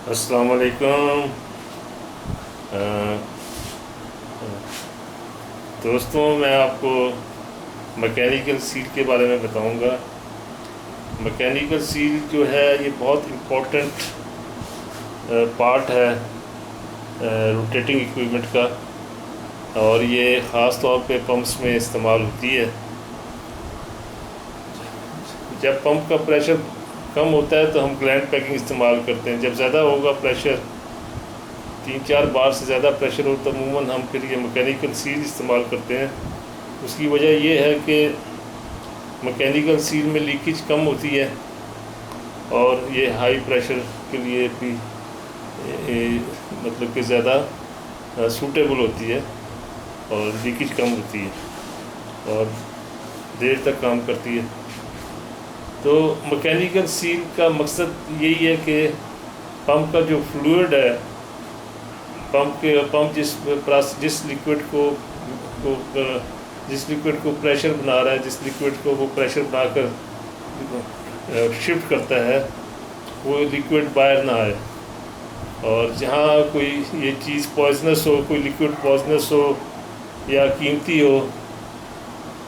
अस्सलाम वालेकुम। दोस्तों, मैं आपको मैकेनिकल सील के बारे में बताऊंगा। मैकेनिकल सील जो है ये बहुत इम्पोर्टेंट पार्ट है रोटेटिंग इक्विपमेंट का, और ये ख़ास तौर पे पंप्स में इस्तेमाल होती है। जब पंप का प्रेशर कम होता है तो हम ग्लैंड पैकिंग इस्तेमाल करते हैं। जब ज़्यादा होगा प्रेशर, 3-4 बार से ज़्यादा प्रेशर हो तो अमूमन हम फिर ये मैकेनिकल सील इस्तेमाल करते हैं। उसकी वजह ये है कि मैकेनिकल सील में लीकेज कम होती है और ये हाई प्रेशर के लिए भी मतलब कि ज़्यादा सूटेबल होती है और लीकेज कम होती है और देर तक काम करती है। तो मैकेनिकल सील का मकसद यही है कि पंप का जो फ्लूइड है, पंप जिस लिक्विड को प्रेशर बना रहा है, जिस लिक्विड को वो प्रेशर बनाकर शिफ्ट करता है, वो लिक्विड बाहर ना आए। और जहाँ कोई ये चीज़ पॉइजनस हो, कोई लिक्विड पॉइजनस हो या कीमती हो,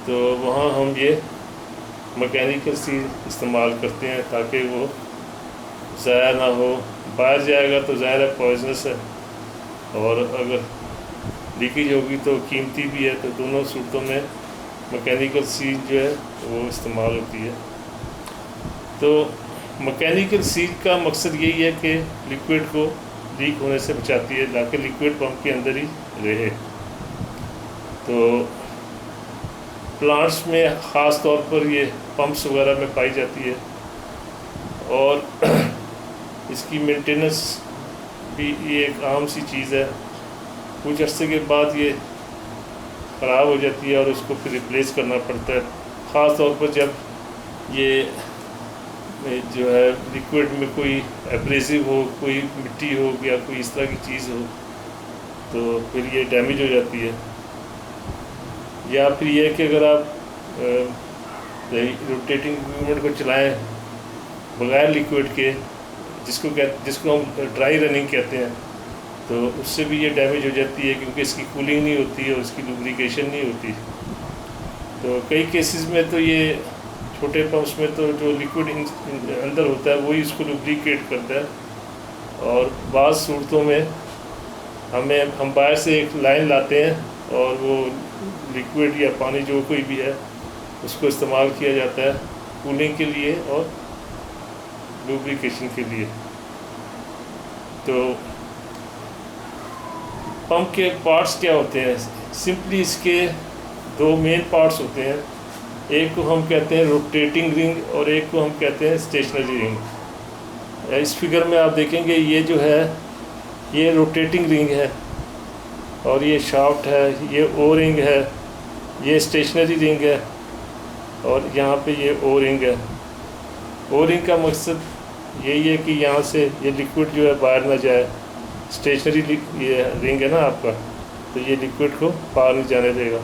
तो वहाँ हम ये मैकेनिकल सील इस्तेमाल करते हैं ताकि वो ज़ाया ना हो। बाहर जाएगा तो ज़ाहिर है पॉइजनस है, और अगर लीकेज होगी तो कीमती भी है। तो दोनों सूरतों में मैकेनिकल सील जो है वो इस्तेमाल होती है। तो मैकेनिकल सील का मकसद यही है कि लिक्विड को लीक होने से बचाती है ताकि लिक्विड पंप के अंदर ही रहे। तो प्लांट्स में ख़ास तौर पर ये पंप्स वगैरह में पाई जाती है, और इसकी मेंटेनेंस भी ये एक आम सी चीज़ है। कुछ अर्से के बाद ये ख़राब हो जाती है और उसको फिर रिप्लेस करना पड़ता है। ख़ास तौर पर जब ये जो है लिक्विड में कोई एब्रेसिव हो, कोई मिट्टी हो या कोई इस तरह की चीज़ हो, तो फिर ये डैमेज हो जाती है। या फिर ये कि अगर आप रोटेटिंग इक्विपमेंट को चलाएं बगैर लिक्विड के, जिसको हम ड्राई रनिंग कहते हैं, तो उससे भी ये डैमेज हो जाती है क्योंकि इसकी कूलिंग नहीं होती है और इसकी लुब्रिकेशन नहीं होती। तो कई केसेस में तो ये छोटे पंप्स में तो जो लिक्विड अंदर होता है वही इसको लुब्रिकेट करता है, और बाज़ सूरतों में हम बाहर से एक लाइन लाते हैं और वो लिक्विड या पानी जो कोई भी है उसको इस्तेमाल किया जाता है कूलिंग के लिए और लुब्रिकेशन के लिए। तो पंप के पार्ट्स क्या होते हैं? सिंपली इसके दो मेन पार्ट्स होते हैं। एक को हम कहते हैं रोटेटिंग रिंग और एक को हम कहते हैं स्टेशनरी रिंग। इस फिगर में आप देखेंगे ये जो है ये रोटेटिंग रिंग है, और ये शाफ्ट है, ये ओ रिंग है, ये स्टेशनरी रिंग है, और यहाँ पे ये ओ रिंग है। ओ रिंग का मकसद यही है कि यहाँ से ये लिक्विड जो है बाहर ना जाए। स्टेशनरी ये रिंग है ना आपका, तो ये लिक्विड को बाहर नहीं जाने देगा।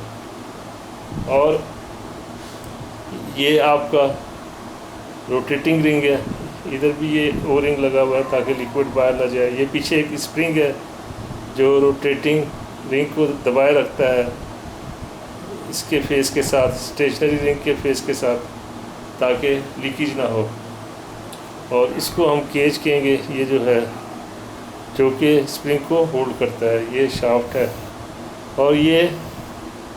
और ये आपका रोटेटिंग रिंग है, इधर भी ये ओ रिंग लगा हुआ है ताकि लिक्विड बाहर ना जाए। ये पीछे एक स्प्रिंग है जो रोटेटिंग रिंग को दबाए रखता है इसके फेस के साथ, स्टेशनरी रिंग के फेस के साथ, ताकि लीकेज ना हो। और इसको हम केज कहेंगे, ये जो है जो कि स्प्रिंग को होल्ड करता है, ये शाफ्ट है। और ये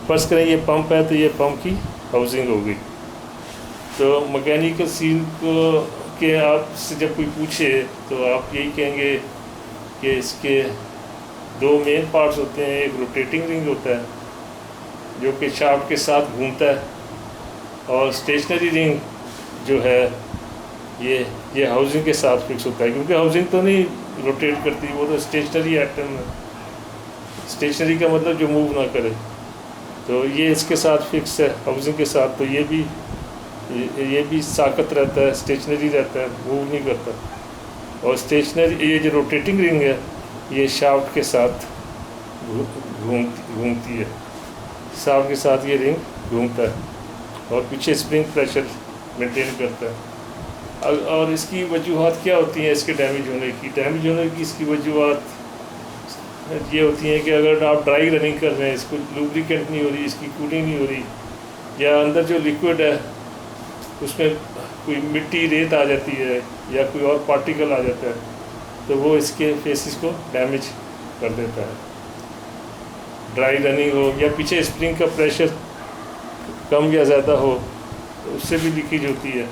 फर्स्ट करें ये पंप है तो ये पंप की हाउसिंग होगी। तो मैकेनिकल सील को के आपसे जब कोई पूछे तो आप यही कहेंगे कि इसके दो मेन पार्ट्स होते हैं। एक रोटेटिंग रिंग होता है जो कि शाफ्ट के साथ घूमता है, और स्टेशनरी रिंग जो है ये हाउसिंग के साथ फिक्स होता है, क्योंकि हाउसिंग तो नहीं रोटेट करती, वो तो स्टेशनरी आइटम है। स्टेशनरी का मतलब जो मूव ना करे, तो ये इसके साथ फिक्स है हाउसिंग के साथ। तो ये भी साकत रहता है, स्टेशनरी रहता है, मूव नहीं करता। और स्टेशनरी ये जो रोटेटिंग रिंग है ये शाफ्ट के साथ घूमती है, शाफ्ट के साथ ये रिंग घूमता है और पीछे स्प्रिंग प्रेशर मेंटेन करता है। اور اس کی وجوہات کیا ہوتی ہیں اس کے ڈیمیج ہونے کی؟ ڈیمیج ہونے کی اس کی وجوہات یہ ہوتی ہیں کہ اگر آپ ڈرائی رننگ کر رہے ہیں، اس کو لوبریکینٹ نہیں ہو رہی، اس کی کولنگ نہیں ہو رہی، یا اندر جو لیکوڈ ہے اس میں کوئی مٹی ریت آ جاتی ہے یا کوئی اور پارٹیکل آ جاتا ہے، تو وہ اس کے فیسز کو ڈیمیج کر دیتا ہے۔ ڈرائی رننگ ہو یا پیچھے اسپرنگ کا پریشر کم یا زیادہ ہو تو اس سے بھی لیکیج ہوتی ہے۔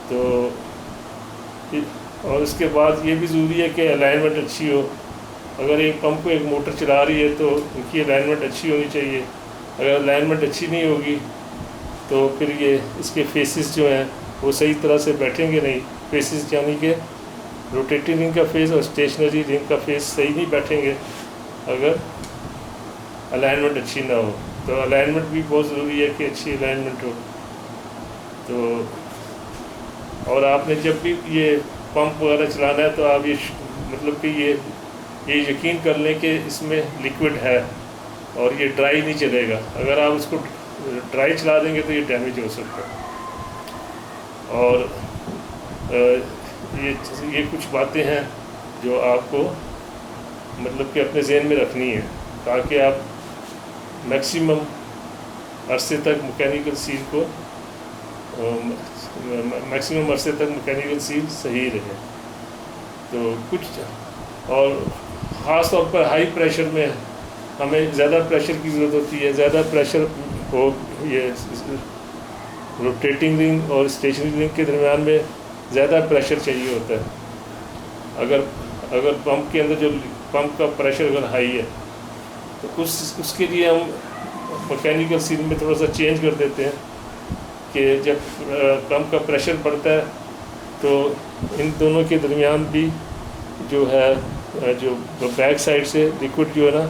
تو اور اس کے بعد یہ بھی ضروری ہے کہ الائنمنٹ اچھی ہو۔ اگر ایک پمپ کو ایک موٹر چلا رہی ہے تو ان کی الائنمنٹ اچھی ہونی چاہیے۔ اگر الائنمنٹ اچھی نہیں ہوگی تو پھر یہ اس کے فیسز جو ہیں وہ صحیح طرح سے بیٹھیں گے نہیں۔ فیسز یعنی کہ روٹیٹنگ رنگ کا فیس اور اسٹیشنری رنگ کا فیس صحیح نہیں بیٹھیں گے اگر الائنمنٹ اچھی نہ ہو۔ تو الائنمنٹ بھی بہت ضروری ہے کہ اچھی الائنمنٹ ہو۔ تو اور آپ نے جب بھی یہ پمپ وغیرہ چلانا ہے تو آپ یہ مطلب کہ یہ یقین کر لیں کہ اس میں لیکوڈ ہے اور یہ ڈرائی نہیں چلے گا۔ اگر آپ اس کو ڈرائی چلا دیں گے تو یہ ڈیمیج ہو سکتا ہے۔ اور یہ کچھ باتیں ہیں جو آپ کو مطلب کہ اپنے ذہن میں رکھنی ہے تاکہ آپ میکسیمم عرصے تک مکینیکل سیل صحیح رہے۔ تو کچھ اور خاص طور پر ہائی پریشر میں ہمیں زیادہ پریشر کی ضرورت ہوتی ہے۔ زیادہ پریشر ہو، یہ روٹیٹنگ رنگ اور اسٹیشنری رنگ کے درمیان میں زیادہ پریشر چاہیے ہوتا ہے۔ اگر پمپ کے اندر جو پمپ کا پریشر اگر ہائی ہے تو اس کے لیے ہم مکینیکل سیل میں تھوڑا سا چینج کر دیتے ہیں کہ جب پمپ کا پریشر بڑھتا ہے تو ان دونوں کے درمیان بھی جو ہے جو بیک سائڈ سے لیکوڈ جو ہے نا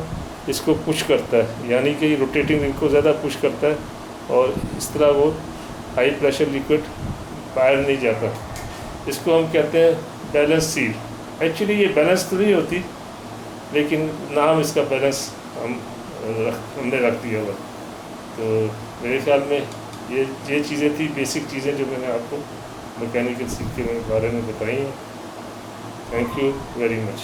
اس کو پش کرتا ہے، یعنی کہ یہ روٹیٹنگ رنگ کو زیادہ پش کرتا ہے اور اس طرح وہ ہائی پریشر لیکوڈ باہر نہیں جاتا۔ اس کو ہم کہتے ہیں بیلنس سیل۔ ایکچولی یہ بیلنس تو نہیں ہوتی لیکن نام اس کا بیلنس ہم نے رکھ دیا ہوا۔ تو میرے خیال میں یہ چیزیں تھی بیسک چیزیں جو میں نے آپ کو مکینیکل سیل کے بارے میں بتائی ہیں۔ Thank you very much.